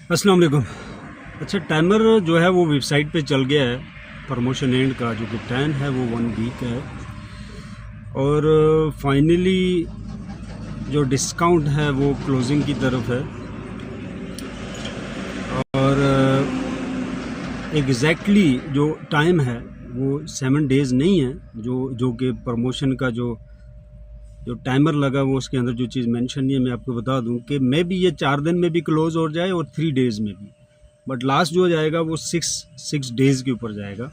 अस्सलाम वालेकुम। अच्छा, टाइमर जो है वो वेबसाइट पे चल गया है। प्रमोशन एंड का जो कि टाइम है वो 1 वीक है और फाइनली जो डिस्काउंट है वो क्लोजिंग की तरफ है और एग्जैक्टली जो टाइम है वो 7 डेज़ नहीं है। जो कि प्रमोशन का जो टाइमर लगा वो उसके अंदर जो चीज़ मेंशन नहीं है, मैं आपको बता दूं कि मे भी ये 4 दिन में भी क्लोज हो जाए और 3 डेज़ में भी, बट लास्ट जो जाएगा वो 6 डेज़ के ऊपर जाएगा,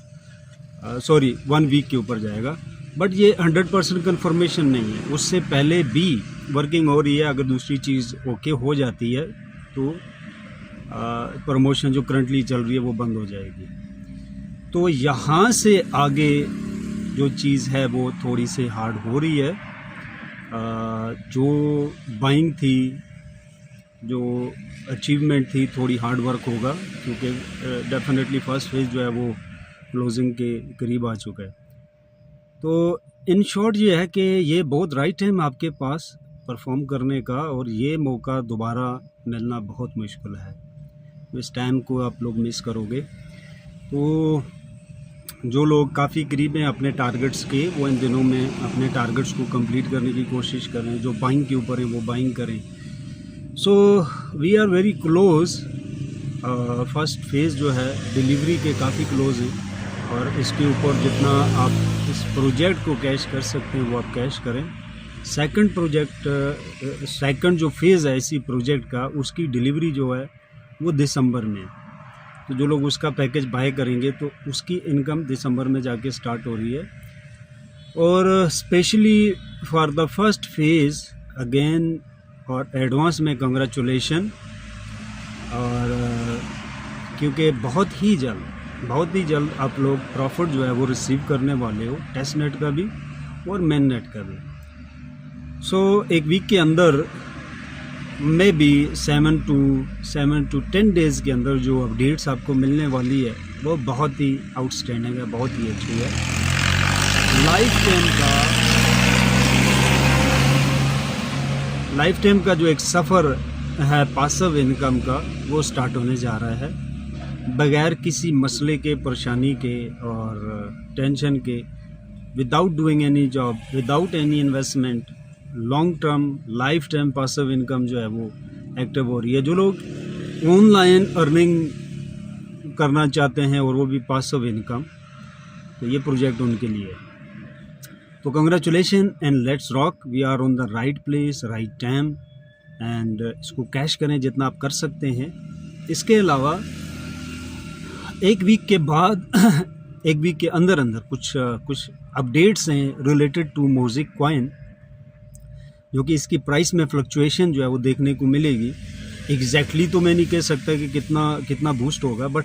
सॉरी 1 वीक के ऊपर जाएगा। बट ये 100% कन्फर्मेशन नहीं है, उससे पहले भी वर्किंग हो रही है। अगर दूसरी चीज़ ओके हो जाती है तो प्रमोशन जो करंटली चल रही है वो बंद हो जाएगी। तो यहाँ से आगे जो चीज़ है वो थोड़ी सी हार्ड हो रही है। जो बाइंग थी, जो अचीवमेंट थी, थोड़ी हार्ड वर्क होगा क्योंकि डेफिनेटली फर्स्ट फेज़ जो है वो क्लोजिंग के करीब आ चुका है। तो इन शॉर्ट ये है कि ये बहुत राइट टाइम आपके पास परफॉर्म करने का और ये मौका दोबारा मिलना बहुत मुश्किल है। इस टाइम को आप लोग मिस करोगे। तो जो लोग काफ़ी करीब हैं अपने टारगेट्स के, वो इन दिनों में अपने टारगेट्स को कंप्लीट करने की कोशिश करें। जो बाइंग के ऊपर है वो बाइंग करें। So we are very close. First phase जो है डिलीवरी के काफ़ी क्लोज है और इसके ऊपर जितना आप इस प्रोजेक्ट को कैश कर सकते हैं वो आप कैश करें। सेकंड जो फेज़ है इसी प्रोजेक्ट का, उसकी डिलीवरी जो है वो दिसंबर में है। तो जो लोग उसका पैकेज बाय करेंगे तो उसकी इनकम दिसंबर में जाके स्टार्ट हो रही है। और specially for the first phase again और एडवांस में कंग्रेचुलेशन। और क्योंकि बहुत ही जल्द आप लोग प्रॉफिट जो है वो रिसीव करने वाले हो, टेस्ट नेट का भी और मेन नेट का भी। सो एक वीक के अंदर मे बी 7 to 10 डेज़ के अंदर जो अपडेट्स आपको मिलने वाली है वो बहुत ही आउटस्टैंडिंग है, बहुत ही अच्छी है। लाइफ टाइम का जो एक सफ़र है पासिव इनकम का वो स्टार्ट होने जा रहा है बगैर किसी मसले के, परेशानी के और टेंशन के, without doing any job, without any investment. Long term life time passive income जो है वो एक्टिव हो रही है। जो लोग ऑनलाइन अर्निंग करना चाहते हैं और वो भी पासिव इनकम, तो ये प्रोजेक्ट उनके लिए है। तो congratulation and let's rock. We are on the right place, right time and इसको कैश करें जितना आप कर सकते हैं। इसके अलावा एक वीक के बाद एक वीक के अंदर कुछ अपडेट्स हैं रिलेटेड टू मोज़िक कॉइन, जो कि इसकी प्राइस में फ्लक्चुएशन जो है वो देखने को मिलेगी। एग्जैक्टली तो मैं नहीं कह सकता कि कितना बूस्ट होगा, बट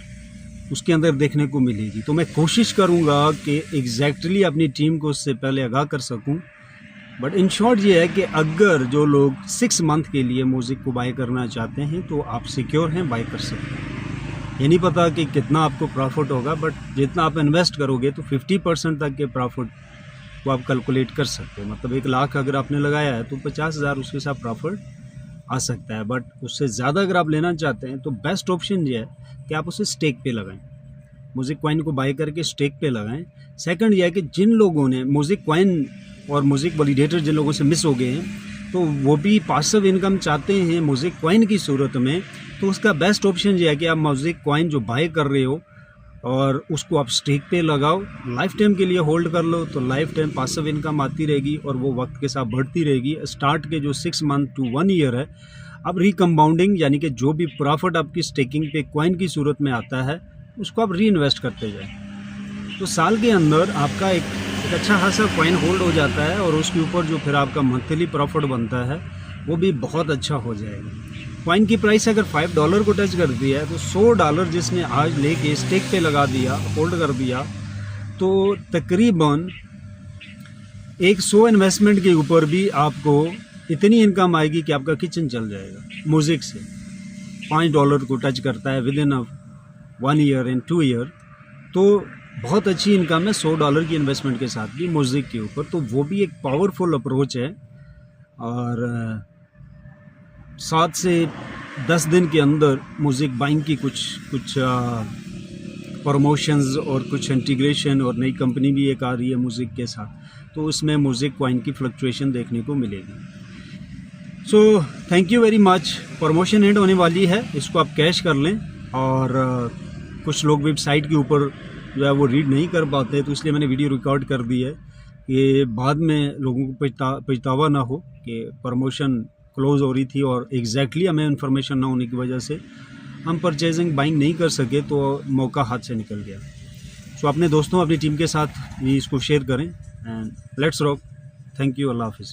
उसके अंदर देखने को मिलेगी। तो मैं कोशिश करूंगा कि एग्जैक्टली अपनी टीम को उससे पहले आगाह कर सकूं। बट इन शॉर्ट ये है कि अगर जो लोग 6 मंथ के लिए म्यूज़िक को बाय करना चाहते हैं तो आप सिक्योर हैं, बाय कर सकते हैं। ये नहीं पता कि कितना आपको प्रॉफिट होगा, बट जितना आप इन्वेस्ट करोगे तो 50% तक के प्रॉफिट वो आप कैलकुलेट कर सकते हो। मतलब 1 लाख अगर आपने लगाया है तो 50,000 उसके साथ प्रॉफिट आ सकता है। बट उससे ज़्यादा अगर आप लेना चाहते हैं तो बेस्ट ऑप्शन ये है कि आप उसे स्टेक पे लगाएं, म्यूज़िक कॉइन को बाय करके स्टेक पे लगाएं। सेकंड ये है कि जिन लोगों ने म्यूज़िक कॉइन और म्यूज़िक वैलिडेटर जिन लोगों से मिस हो गए हैं तो वो भी पासिव इनकम चाहते हैं म्यूज़िक कॉइन की सूरत में, तो उसका बेस्ट ऑप्शन ये है कि आप म्यूज़िक कॉइन जो बाय कर रहे हो और उसको आप स्टेक पे लगाओ, लाइफ टाइम के लिए होल्ड कर लो। तो लाइफ टाइम पासिव इनकम आती रहेगी और वो वक्त के साथ बढ़ती रहेगी। स्टार्ट के जो 6 मंथ to 1 ईयर है, अब रिकम्पाउंडिंग यानी कि जो भी प्रॉफिट आपकी स्टेकिंग पे कॉइन की सूरत में आता है उसको आप री इन्वेस्ट करते जाए। तो साल के अंदर आपका एक अच्छा खासा कॉइन होल्ड हो जाता है और उसके ऊपर जो फिर आपका मंथली प्रॉफिट बनता है वो भी बहुत अच्छा हो जाएगा। कॉइन की प्राइस अगर $5 को टच करती है तो $100 जिसने आज लेके स्टेक पे लगा दिया, होल्ड कर दिया, तो तकरीबन 100 इन्वेस्टमेंट के ऊपर भी आपको इतनी इनकम आएगी कि आपका किचन चल जाएगा। म्यूज़िक से $5 को टच करता है with in 1 year and 2 year, तो बहुत अच्छी इनकम है $100 की इन्वेस्टमेंट के साथ भी म्यूज़िक के ऊपर। तो वो भी एक पावरफुल अप्रोच है। और 7 से 10 दिन के अंदर म्यूज़िक बाइंग की कुछ प्रमोशंस और कुछ इंटीग्रेशन और नई कंपनी भी एक आ रही है म्यूज़िक के साथ, तो उसमें म्यूज़िक कॉइन की फ्लक्चुएशन देखने को मिलेगी। So thank you very much. Promotion and होने वाली है, इसको आप कैश कर लें। और कुछ लोग वेबसाइट के ऊपर जो है वो रीड नहीं कर पाते, तो इसलिए मैंने वीडियो रिकॉर्ड कर दी है कि बाद में लोगों को पछतावा ना हो कि प्रमोशन क्लोज हो रही थी और एग्जैक्टली हमें इन्फॉर्मेशन ना होने की वजह से हम परचेजिंग बाइंग नहीं कर सके, तो मौका हाथ से निकल गया। सो अपने दोस्तों अपनी टीम के साथ भी इसको शेयर करें and let's rock. Thank you, अल्लाह हाफिज़।